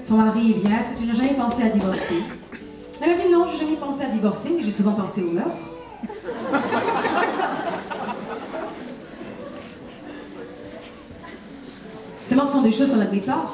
ton mari est bien, est-ce que tu n'as jamais pensé à divorcer? Elle a dit non, j'ai jamais pensé à divorcer, mais j'ai souvent pensé au meurtre. Seulement, ce sont des choses qu'on n'admet pas.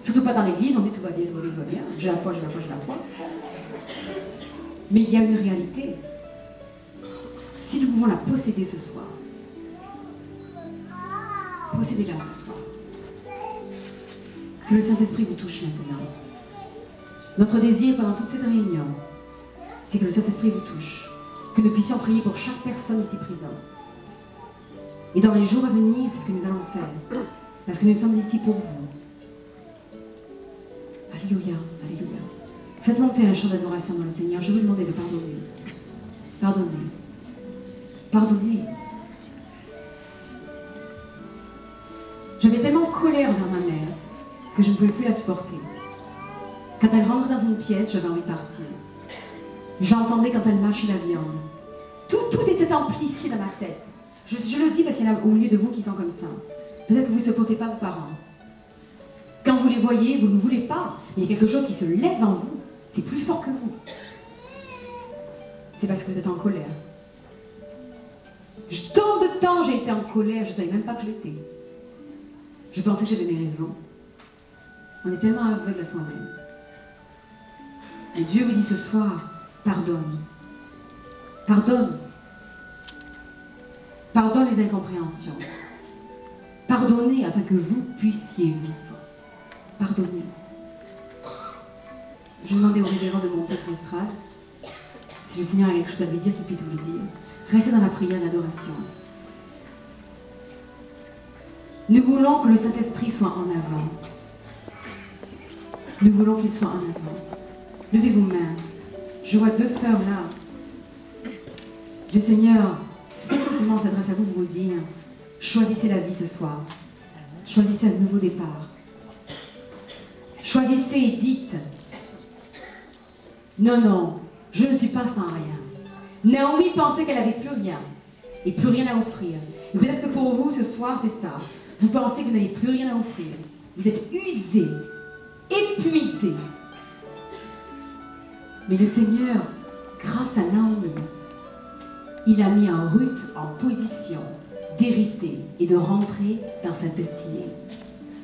Surtout pas dans l'église, on dit tout va bien, tout va bien, tout va bien. J'ai la foi, j'ai la foi, j'ai la foi. Mais il y a une réalité. Si nous pouvons la posséder ce soir, possédez-la ce soir. Que le Saint-Esprit vous touche maintenant. Notre désir pendant toute cette réunion, c'est que le Saint-Esprit vous touche. Que nous puissions prier pour chaque personne ici présente. Et dans les jours à venir, c'est ce que nous allons faire. Parce que nous sommes ici pour vous. Alléluia, alléluia. Faites monter un chant d'adoration dans le Seigneur. Je vous demande de pardonner. Pardonnez. Pardonnez. J'avais tellement de colère vers ma mère que je ne pouvais plus la supporter. Quand elle rentrait dans une pièce, j'avais envie de partir. J'entendais quand elle mâchait la viande. Tout était amplifié dans ma tête. Je le dis parce qu'il y en a au milieu de vous qui sont comme ça. Peut-être que vous ne supportez pas vos parents. Quand vous les voyez, vous ne voulez pas. Il y a quelque chose qui se lève en vous. C'est plus fort que vous. C'est parce que vous êtes en colère. Tant de temps j'ai été en colère, je ne savais même pas que je l'étais. Je pensais que j'avais mes raisons. On est tellement aveugle à soi-même. Et Dieu vous dit ce soir, pardonne. Pardonne. Pardonne les incompréhensions. Pardonnez afin que vous puissiez vivre. Pardonnez. Je vais demander au révérend de monter sur l'estrade. Si le Seigneur a quelque chose à vous dire, qu'il puisse vous le dire. Restez dans la prière d'adoration. Nous voulons que le Saint-Esprit soit en avant. Nous voulons qu'il soit en avant. Levez vos mains. Je vois deux sœurs là. Le Seigneur, spécifiquement, s'adresse à vous pour vous dire, choisissez la vie ce soir. Choisissez un nouveau départ. Choisissez et dites, non, non, je ne suis pas sans rien. Naomi pensait qu'elle n'avait plus rien et plus rien à offrir. Et peut-être que pour vous, ce soir, c'est ça. Vous pensez que vous n'avez plus rien à offrir. Vous êtes usé, épuisé. Mais le Seigneur, grâce à Naomi, il a mis en Ruth en position d'hériter et de rentrer dans sa destinée.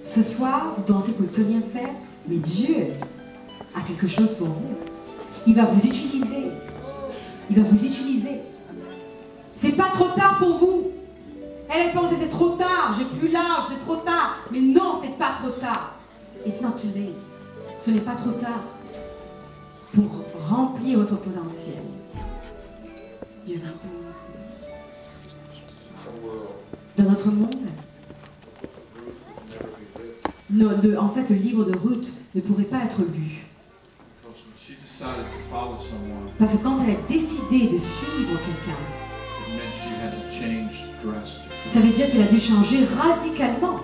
Ce soir, vous pensez que vous ne pouvez plus rien faire, mais Dieu a quelque chose pour vous. Il va vous utiliser. Il va vous utiliser. C'est pas trop tard pour vous. Elle pensait c'est trop tard, j'ai plus l'âge, c'est trop tard. Mais non, c'est pas trop tard. It's not too late. Ce n'est pas trop tard pour remplir votre potentiel. Dans notre monde, en fait, le livre de Ruth ne pourrait pas être lu. Parce que quand elle a décidé de suivre quelqu'un, ça veut dire qu'elle a dû changer radicalement.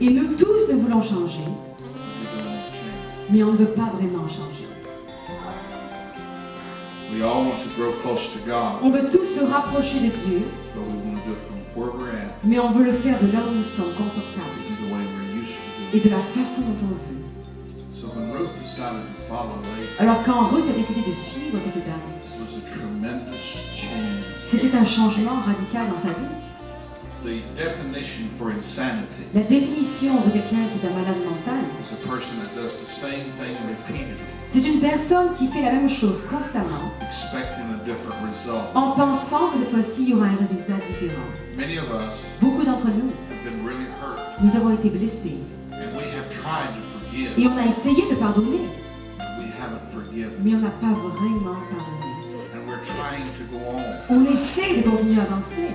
Et nous tous, nous voulons changer, mais on ne veut pas vraiment changer. On veut tous se rapprocher de Dieu, mais on veut le faire de là où nous sommes confortables et de la façon dont on veut. Alors quand Ruth a décidé de suivre cette dame, c'était un changement radical dans sa vie. La définition de quelqu'un qui est un malade mental, c'est une personne qui fait la même chose constamment, en pensant que cette fois-ci, il y aura un résultat différent. Beaucoup d'entre nous, nous avons été blessés. Et on a essayé de pardonner, mais on n'a pas vraiment pardonné. On essaie de continuer à avancer,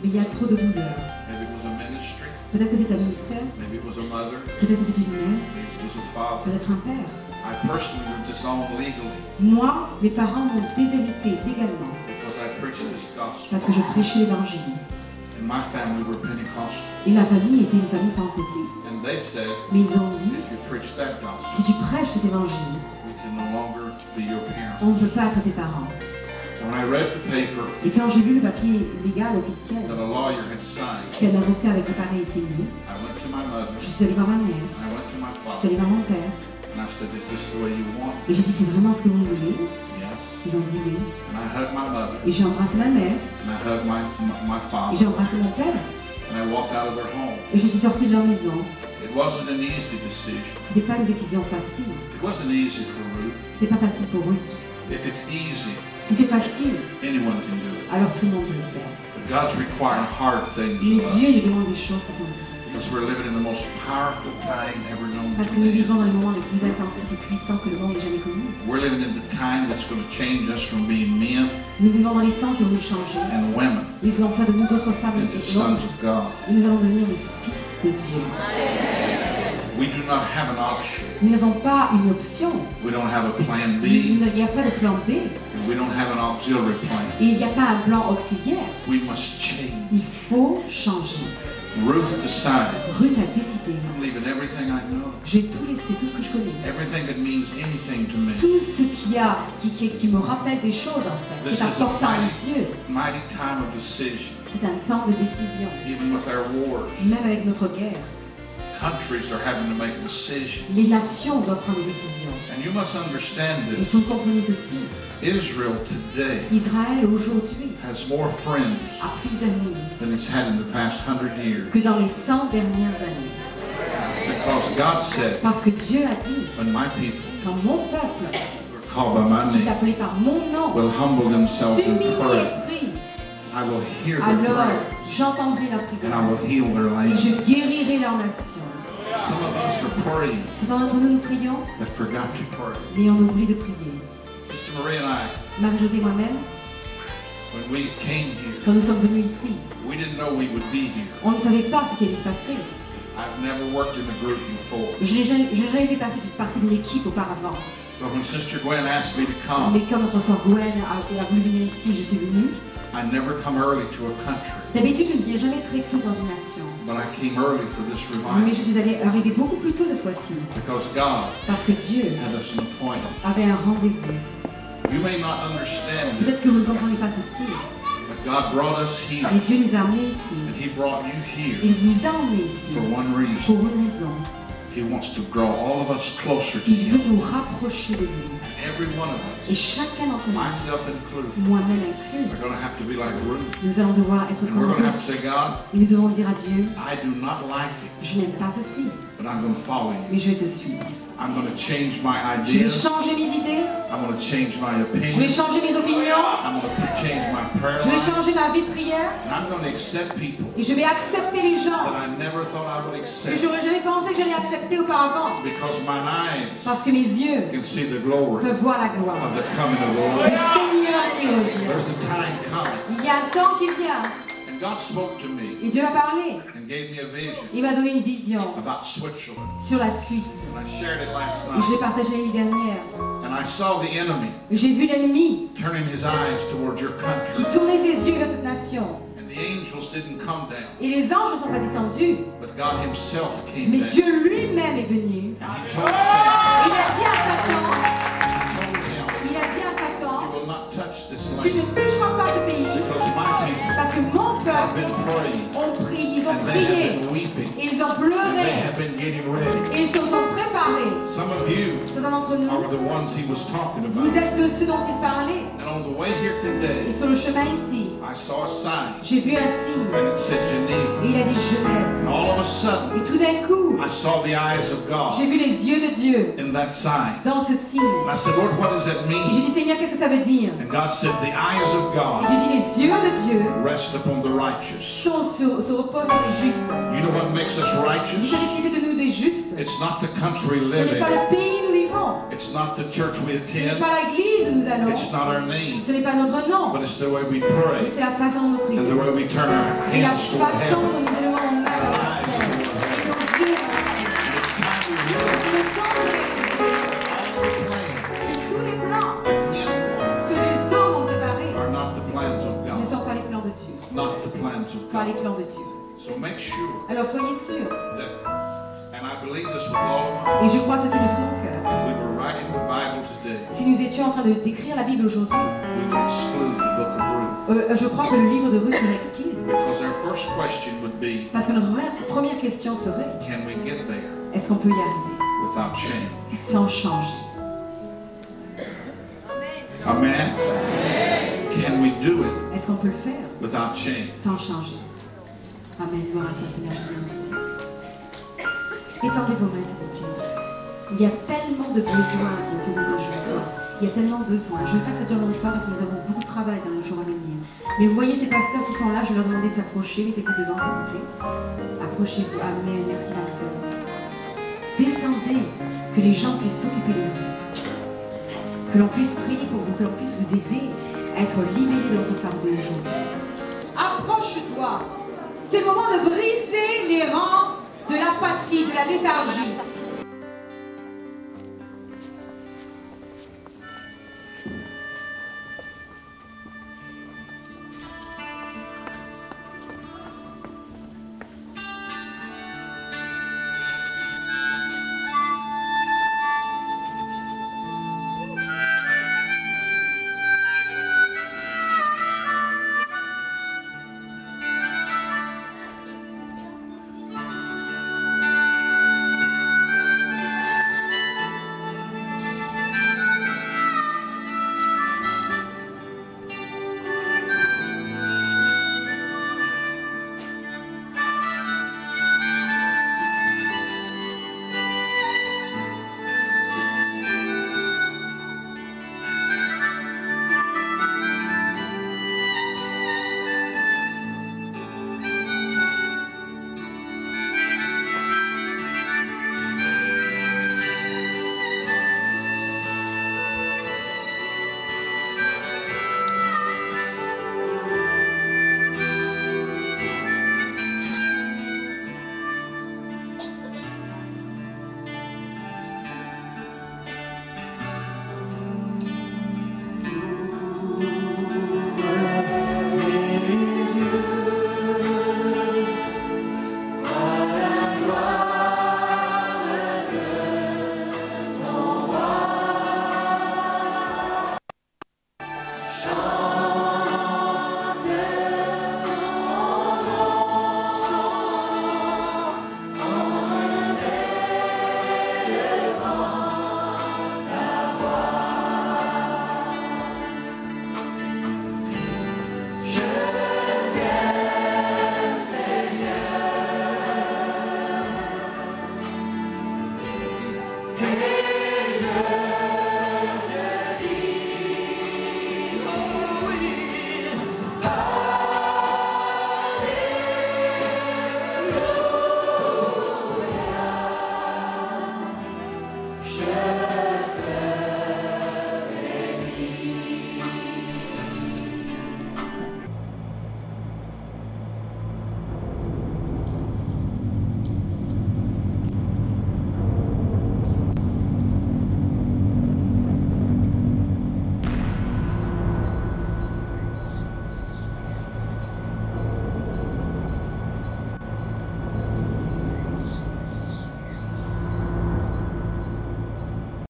mais il y a trop de douleur. Peut-être que c'est un ministère, peut-être que c'est une mère, peut-être un père. Moi, mes parents m'ont déshérité légalement parce que je prêchais l'évangile. Et ma famille était une famille pentecôtiste. Mais ils ont dit, si tu prêches cet évangile, on ne peut pas être tes parents. When I read the paper Et quand j'ai lu le papier légal officiel that a lawyer had signed, qu'un avocat avait préparé et signé, I went to my mother, je suis allée voir ma mère, and I went to my je suis father, allée voir mon père, and I said, is this the way you want it? et j'ai dit c'est vraiment ce que vous voulez? Yes. Ils ont dit oui. And I hugged my mother, Et j'ai embrassé ma mère, and I hugged my et father, j'ai embrassé mon père, and I walked out of their home. et je suis sortie de leur maison. It wasn't an easy decision. C'était pas une décision facile, It wasn't easy for Ruth. c'était pas facile pour Ruth. If it's easy, Si c'est facile, anyone can do it. alors tout le monde peut le faire. But God's requiring hard things Mais of Dieu us. nous demande des choses qui sont difficiles. Because we're living in the most powerful time ever known Parce to que nous man. vivons dans les moments les plus intensifs et puissants que le monde ait jamais connus. We're living in the time that's going to change us from being men Nous vivons dans les temps qui vont nous changer. and women Nous voulons faire de nous d'autres femmes et into d'autres hommes. sons of God. Et nous allons devenir les fils de Dieu. We do not have an option. Nous n'avons pas une option. We don't have a plan B. Il n'y a pas de plan B. And we don't have an auxiliary plan. Et il n'y a pas un plan auxiliaire. We must change. Il faut changer. Ruth decided, Ruth a décidé. I'm leaving everything I know, J'ai tout laissé, tout ce que je connais. everything that means anything to me. Tout ce qui me rappelle des choses en fait. This C'est is a important à mes yeux. mighty time of decision. C'est un temps de décision. Even with our wars, Même avec notre guerre, countries are having to make decisions. les nations doivent prendre des décisions. And you must understand Il this. faut comprendre ceci. Israel today Israël aujourd'hui has more friends a plus d'amis than it's had in the past 100 years. que dans les 100 dernières années. Because God said, Parce que Dieu a dit, when my people quand mon peuple, are called by my qui est name, appelé par mon nom, will humble themselves and s'humilie pray, et prie, I will hear their alors prayer j'entendrai la and I prière will heal their et land. je guérirai leur nation. Some of us are praying Certains d'entre nous, nous prions, but forgot to pray. mais on oublie de prier. Sister Marie and I, Marie-Josée et moi-même, when we came here, quand nous sommes venus ici, we didn't know we would be here. on ne savait pas ce qui allait se passer. I've never worked in a group before. Je n'ai jamais fait partie d'une équipe auparavant. But when Sister Gwen asked me to come, Mais comme notre soeur Gwen a voulu venir ici, je suis venue. I never come early to a country, D'habitude, je ne viens jamais très tôt dans une nation. but I came early for this Mais revival je suis arrivée beaucoup plus tôt cette fois-ci. because God Parce que Dieu had us an appointment. avait un rendez-vous. You may not understand it, Peut-être que vous ne comprenez pas ceci. but God brought us here, Mais Dieu nous a amenés ici. and He brought you here Il vous a emmenés ici for one reason. pour une raison. He wants to draw all of us closer to Il veut Him. nous rapprocher de lui. Every one of Et us, chacun d'entre nous, myself included, moi-même inclus, are going to have to be like Ruth. nous allons devoir être And comme we're going to have to Ruth. say, God, Et nous devons dire à Dieu, I do not like it, je n'aime pas ceci, but I'm going to follow you. mais je vais te suivre. I'm going to change my Je vais ideas. changer mes idées, I'm going to change my je vais opinions. changer mes opinions, I'm going to change my prayer je vais life. changer ma vie de prière, And I'm going to accept people et je vais accepter les that gens I never thought I would que accept j'aurais jamais pensé que j'allais accepter auparavant. because my eyes Parce que mes yeux can see the glory peuvent voir la gloire of the coming of the du Lord. Seigneur qui revient. There's a time coming. Il y a un temps qui vient, And God spoke to me et Dieu m'a parlé. and gave me a vision Il m'a donné une vision about Switzerland. sur la Suisse. And I shared it last Et je l'ai night. partagé la nuit dernière. And I saw the enemy J'ai vu l'ennemi turning his eyes towards your qui country. tournait ses yeux vers cette nation. And the angels didn't come down, Et les anges ne sont pas descendus. but God Himself came Mais down. Dieu lui-même est venu. And He told Satan, Il a dit à Satan, He told him, il a dit à Satan, you will not touch this tu ne land toucheras pas ce pays because my people parce que mon have peuple been praying ils ont and they have prié been weeping et ils ont and they pleuré have been getting ready. et ils se sont préparés. Some of you Certains d'entre nous, are the ones He was talking vous about. êtes de ceux dont il parlait. And on the way here Et today, sur le chemin ici, I saw a sign j'ai vu un signe and it said Geneva. et il a dit Genève. And all of a sudden, Et tout d'un coup, I saw the eyes of j'ai God vu les yeux de Dieu in that sign. dans ce signe. And I said, Lord, what does that Et j'ai mean? dit Seigneur, qu'est-ce que ça veut dire? And God said, the eyes of Et God j'ai dit les yeux de Dieu rest upon the righteous. se reposent sur les justes. You know what makes us Vous righteous? savez ce qui fait de nous des justes? It's not the country we Ce live n'est pas in. le pays où nous vivons. It's not the church we Ce n'est attend. pas l'église où nous allons. It's not our name. Ce n'est pas notre nom. But it's the way we Mais pray c'est la façon dont nous and the prions. way we turn our Et la hands toward façon heaven. dont nous élevons nos mains vers le ciel. Et nos yeux vers le ciel. And it's time we C'est realize le temps de réaliser all the plans que tous les plans that men want que les hommes ont préparés are not the plans of ne God. sont pas les plans de Dieu. Not the plans of Pas les God. plans de Dieu. So make sure Alors soyez sûrs, that, and I believe this with all of my heart, et je crois ceci de tout mon cœur, we were writing the Bible today, Si nous étions en train de décrire la Bible aujourd'hui, we would exclude the book of Ruth. je crois que le livre de Ruth serait exclu. Because our first question would be, Parce que notre première question serait, can we get there est-ce qu'on peut y arriver without change? sans changer? Amen? Can we do it Est-ce qu'on peut le faire without change? sans changer? Amen. Gloire à toi, Seigneur Jésus. Merci. Étendez vos mains, s'il vous plaît. Il y a tellement de besoins autour de nous, je le vois. Il y a tellement de besoins. Je ne veux pas que ça dure longtemps parce que nous avons beaucoup de travail dans les jours à venir. Mais vous voyez ces pasteurs qui sont là, je vais leur demander de s'approcher. Mettez-vous devant, s'il vous plaît. Approchez-vous. Amen. Merci, ma soeur. Descendez, que les gens puissent s'occuper de vous. Que l'on puisse prier pour vous, que l'on puisse vous aider à être libéré de votre fardeau aujourd'hui. Approche-toi. C'est le moment de briser les rangs de l'apathie, de la léthargie.